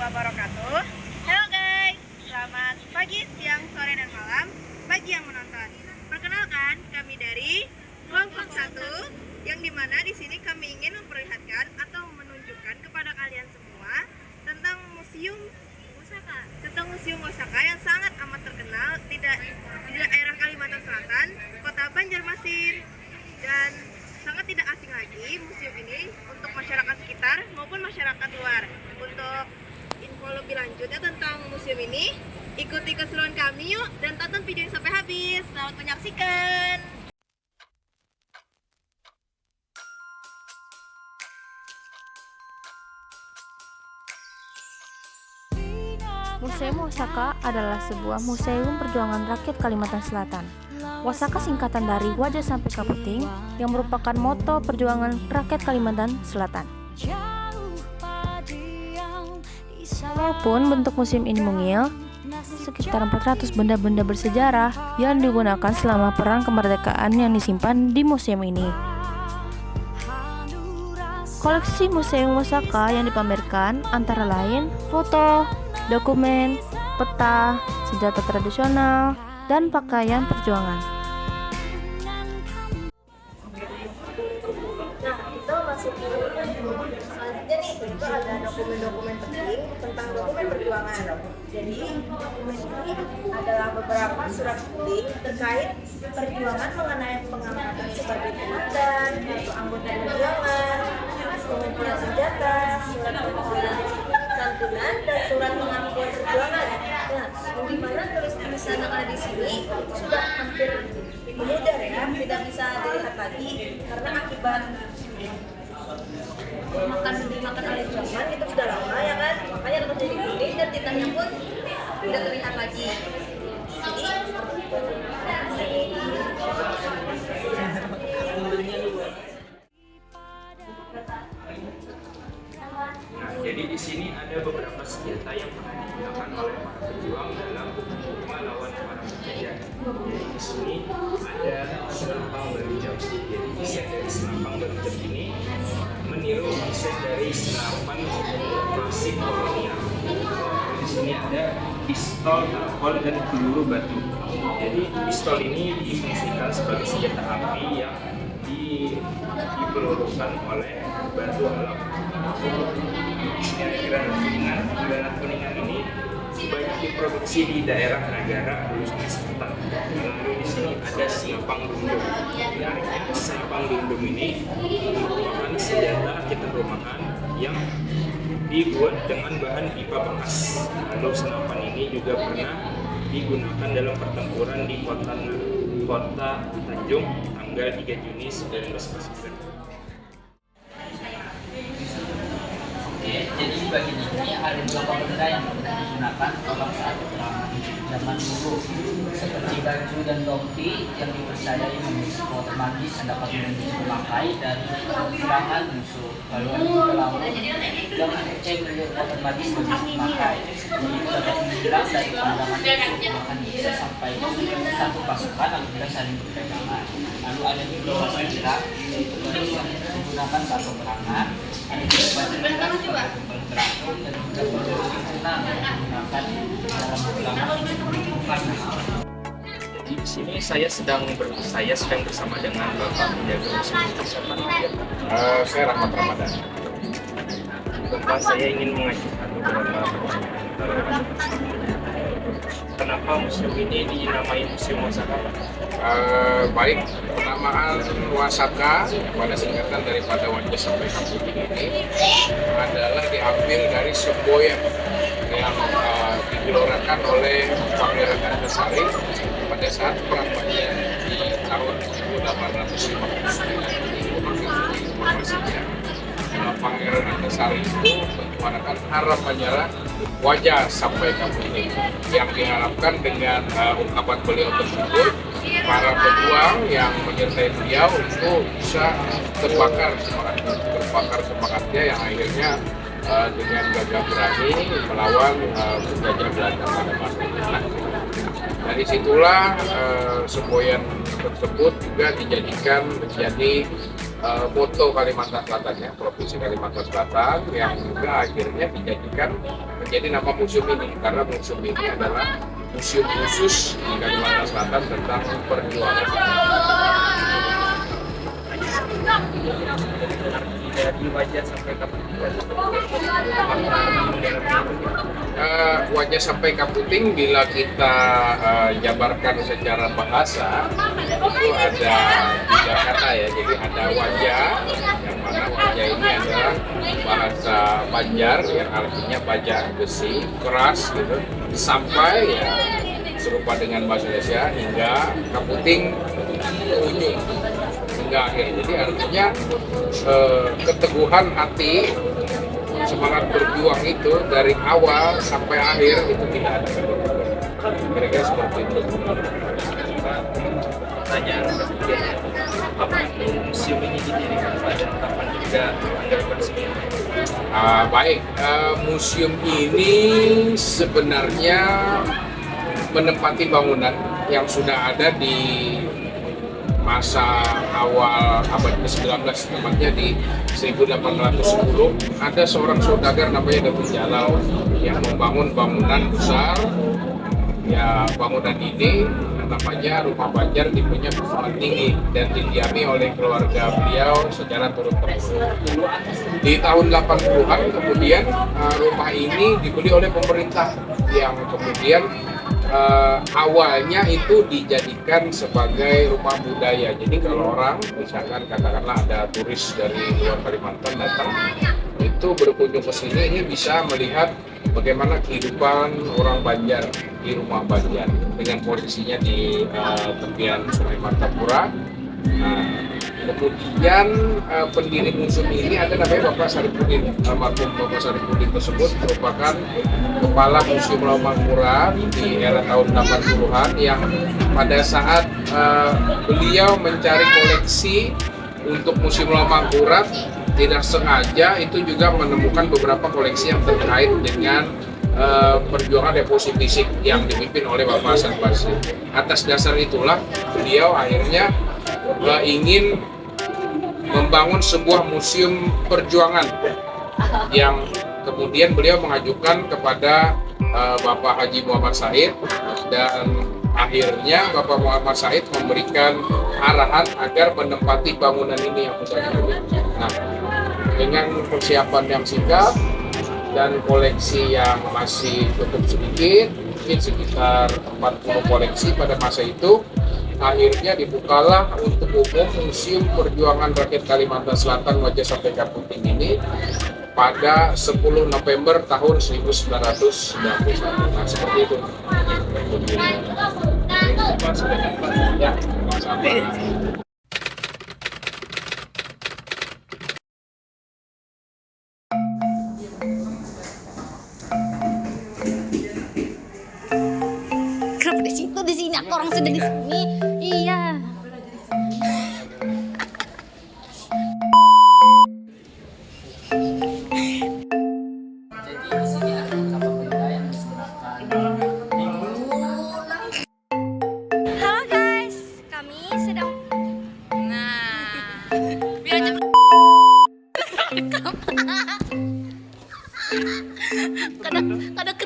wabarakatuh. Halo guys, selamat pagi, siang, sore, dan malam bagi yang menonton. Perkenalkan, kami dari kelompok 1 yang dimana di sini kami ingin memperlihatkan atau menunjukkan kepada kalian semua tentang Museum Wasaka yang sangat amat terkenal di daerah Kalimantan Selatan, Kota Banjarmasin. Dan sangat tidak asing lagi museum ini untuk masyarakat sekitar maupun masyarakat luar. Untuk info lebih lanjutnya tentang museum ini, ikuti keseruan kami yuk dan tonton video ini sampai habis. Selamat menyaksikan. Museum Wasaka adalah sebuah museum perjuangan rakyat Kalimantan Selatan. Wasaka singkatan dari Wajah Sampai Kaputing yang merupakan moto perjuangan rakyat Kalimantan Selatan. Walaupun bentuk museum ini mungil, sekitar 400 benda-benda bersejarah yang digunakan selama perang kemerdekaan yang disimpan di museum ini. Koleksi Museum Wasaka yang dipamerkan antara lain foto, dokumen, peta, senjata tradisional, dan pakaian perjuangan. Nah, kita masuki selanjutnya nih, itu ada dokumen-dokumen penting tentang dokumen perjuangan. Jadi, dokumen ini adalah beberapa surat penting terkait perjuangan mengenai pengangkatan sebagai komandan atau anggota perjuangan, pengumpulan senjata, surat permohonan santunan, dan surat pengakuan perjuangan. Nah, di mana tulisan yang ada di sini sudah hampir memudar ya, tidak bisa dilihat lagi karena akibat dimakan oleh zaman itu sudah lama ya kan, makanya harus jadi kuning dan tintanya pun tidak terlihat lagi. Jadi di sini ada beberapa senjata yang pernah digunakan oleh para pejuang dalam melawan para penjajah. Jadi di sini ada senapan berujung. Jadi desain dari senapan berujung ini meniru desain dari senapan klasik kolonial. Di sini ada pistol, tarkon, dan peluru batu. Jadi pistol ini difungsikan sebagai senjata api yang dipelurukan oleh batu alam. Granat kuningan ini banyak diproduksi di daerah Nagara, Hulu Sungai Selatan. Lalu di sini ada Simpang Dundung. Menariknya, Simpang Dundung ini merupakan senjata kita rumahan yang dibuat dengan bahan pipa bekas. Lalu senapan ini juga pernah digunakan dalam pertempuran di kota Tanjung tanggal 3 Juni 1949. Jadi bagian ini ada beberapa benda yang pernah digunakan dalam saat perang zaman dulu, seperti baju dan topi yang dipercayai memiliki kekuatan magis yang dapat melindungi pemakai dari serangan musuh. Lalu ada juga laut yang dipercaya memiliki kekuatan magis bagi pemakai. Ini dapat menghilang dari pandangan musuh, bahkan bisa sampai satu pasukan apabila saling berpegangan. Lalu ada juga baju gerak yang digunakan saat peperangan. Ada juga baju gerak sebagai tumpal teratur dan juga baju tunang yang digunakan dalam peperangan. Jadi di sini saya sedang bersama dengan Bapak penjaga museum. Siapa namanya? Saya Rahmat Ramadan. Bapak, saya ingin mengajukan beberapa pertanyaan. Kenapa museum ini dinamai Museum Wasaka? Baik, penamaan Wasaka pada singkatan daripada Wajah Sampai Kaputing ini adalah diambil dari semboyan yang digelorakan oleh Pangeran Antasari pada saat perang Banjar di tahun 1859. Informasinya, Pangeran Antasari itu menyuarakan harapan nyala Wajah Sampai Kaputing, yang diharapkan dengan ungkapan beliau tersebut para pejuang yang menyertai beliau itu bisa terbakar semangatnya yang akhirnya dengan gagah berani melawan penjajah Belanda pada masa itu. Dari situlah semboyan tersebut juga dijadikan menjadi moto Kalimantan Selatan ya, Provinsi Kalimantan Selatan, yang juga akhirnya dijadikan menjadi nama museum ini, karena museum ini adalah museum khusus di Kalimantan Selatan tentang perjuangan. Dari wajah sampai kaputing. Wajah sampai kaputing bila kita jabarkan secara bahasa itu ada 3 kata ya. Jadi ada wajah, yang mana wajah ini adalah bahasa Banjar yang artinya baja besi keras gitu, sampai ya serupa dengan bahasa Indonesia, hingga kaputing ke ujung hingga akhir. Jadi artinya keteguhan hati, semangat berjuang itu dari awal sampai akhir itu tidak ada kata-kata. Kira-kira seperti itu. Pertanyaan berikutnya, apa itu museum ini didirikan pada kapan juga Anda bersih? Baik, museum ini sebenarnya menempati bangunan yang sudah ada di masa awal abad ke-19, tepatnya di 1810. Ada seorang saudagar namanya Datuk Jalal yang membangun bangunan besar. Ya, bangunan ini namanya Rumah Banjar, tipenya berukuran tinggi dan didiami oleh keluarga beliau secara turun-temurun. Di tahun 80-an kemudian rumah ini dibeli oleh pemerintah, yang kemudian awalnya itu dijadikan sebagai rumah budaya. Jadi kalau orang, misalkan katakanlah ada turis dari luar Kalimantan datang, itu berkunjung ke sini, ini bisa melihat bagaimana kehidupan orang Banjar di Rumah Banjar dengan posisinya di tepian Sungai Martapura. Kemudian pendiri museum ini ada namanya Bapak Saripudin. Almarhum Bapak Saripudin tersebut merupakan kepala Museum Lawang-Mangkurat di era tahun 80-an, yang pada saat beliau mencari koleksi untuk Museum Lawang-Mangkurat, tidak sengaja itu juga menemukan beberapa koleksi yang terkait dengan perjuangan revolusi fisik yang dipimpin oleh Bapak Hasan Basri. Atas dasar itulah beliau akhirnya ingin membangun sebuah museum perjuangan, yang kemudian beliau mengajukan kepada Bapak Haji Muhammad Said, dan akhirnya Bapak Muhammad Said memberikan arahan agar menempati bangunan ini yang sudah dimiliki. Nah, dengan persiapan yang singkat dan koleksi yang masih cukup sedikit, mungkin sekitar 40 koleksi pada masa itu, akhirnya dibukalah untuk umum Museum Perjuangan Rakyat Kalimantan Selatan Wajah Sampai Kaputing ini pada 10 November tahun 1991. Nah, seperti itu. Ya, sama. Di sini aku orang sudah di sini. Iya. Jadi di sini ada beberapa benda yang digunakan. Halo guys, kami sedang biar aja kadang